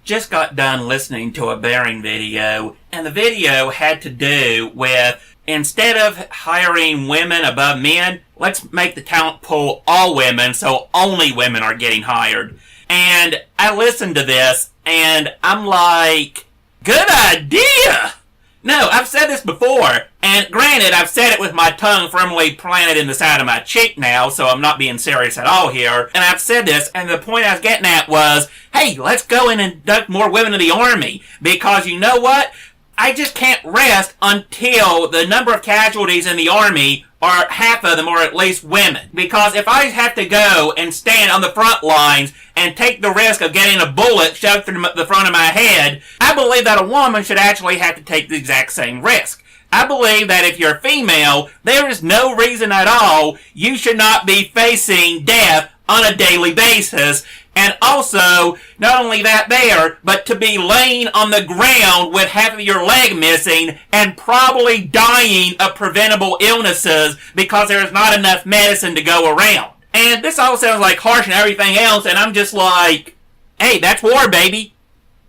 just got done listening to a bearing video, and the video had to do with, instead of hiring women above men, let's make the talent pool all women, so only women are getting hired. And I listened to this, and I'm like, good idea! No, I've said this before, and granted, I've said it with my tongue firmly planted in the side of my cheek now, so I'm not being serious at all here, and I've said this, and the point I was getting at was, hey, let's go and induct more women in the Army, because you know what? I just can't rest until the number of casualties in the Army are half of them are at least women. Because if I have to go and stand on the front lines and take the risk of getting a bullet shoved through the front of my head, I believe that a woman should actually have to take the exact same risk. I believe that if you're female, there is no reason at all you should not be facing death on a daily basis. And also, not only that there, but to be laying on the ground with half of your leg missing and probably dying of preventable illnesses because there is not enough medicine to go around. And this all sounds like harsh and everything else, and I'm just like, hey, that's war, baby.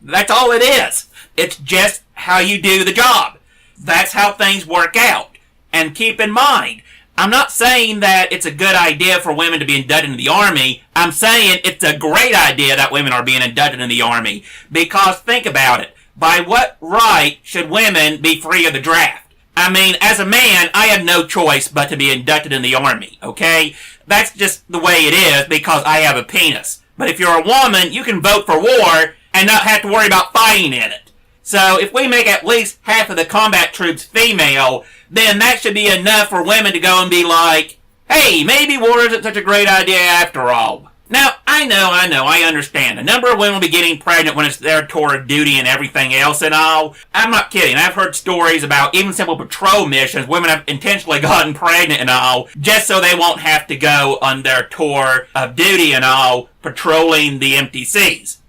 That's all it is. It's just how you do the job. That's how things work out. And keep in mind, I'm not saying that it's a good idea for women to be inducted into the Army. I'm saying it's a great idea that women are being inducted into the Army. Because think about it. By what right should women be free of the draft? I mean, as a man, I have no choice but to be inducted in the Army, okay? That's just the way it is because I have a penis. But if you're a woman, you can vote for war and not have to worry about fighting in it. So if we make at least half of the combat troops female, then that should be enough for women to go and be like, hey, maybe war isn't such a great idea after all. Now, I know, I understand. A number of women will be getting pregnant when it's their tour of duty and everything else and all. I'm not kidding. I've heard stories about even simple patrol missions. Women have intentionally gotten pregnant and all, just so they won't have to go on their tour of duty and all, patrolling the empty seas.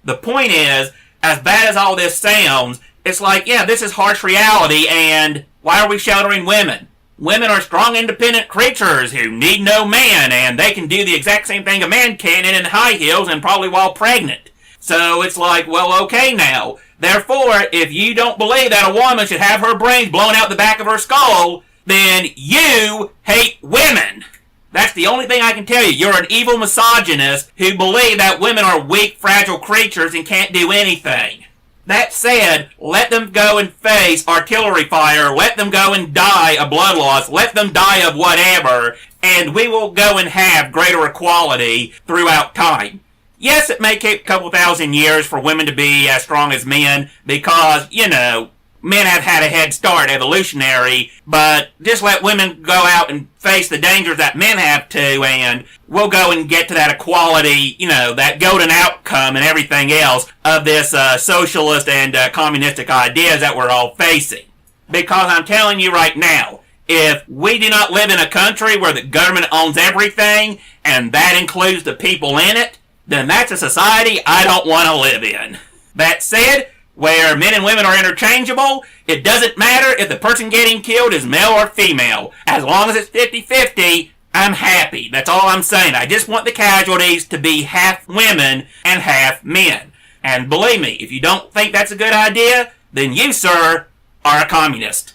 The point is, as bad as all this sounds, it's like, yeah, this is harsh reality, and why are we sheltering women? Women are strong, independent creatures who need no man, and they can do the exact same thing a man can in high heels and probably while pregnant. So it's like, well, okay now. Therefore, if you don't believe that a woman should have her brains blown out the back of her skull, then you hate women. That's the only thing I can tell you. You're an evil misogynist who believe that women are weak, fragile creatures and can't do anything. That said, let them go and face artillery fire, let them go and die of blood loss, let them die of whatever, and we will go and have greater equality throughout time. Yes, it may take a couple thousand years for women to be as strong as men, because, you know, men have had a head start evolutionary, but just let women go out and face the dangers that men have to, and we'll go and get to that equality, you know, that golden outcome and everything else of this socialist and communistic ideas that we're all facing. Because I'm telling you right now, if we do not live in a country where the government owns everything, and that includes the people in it, then that's a society I don't want to live in. That said, where men and women are interchangeable, it doesn't matter if the person getting killed is male or female. As long as it's 50-50, I'm happy. That's all I'm saying. I just want the casualties to be half women and half men. And believe me, if you don't think that's a good idea, then you, sir, are a communist.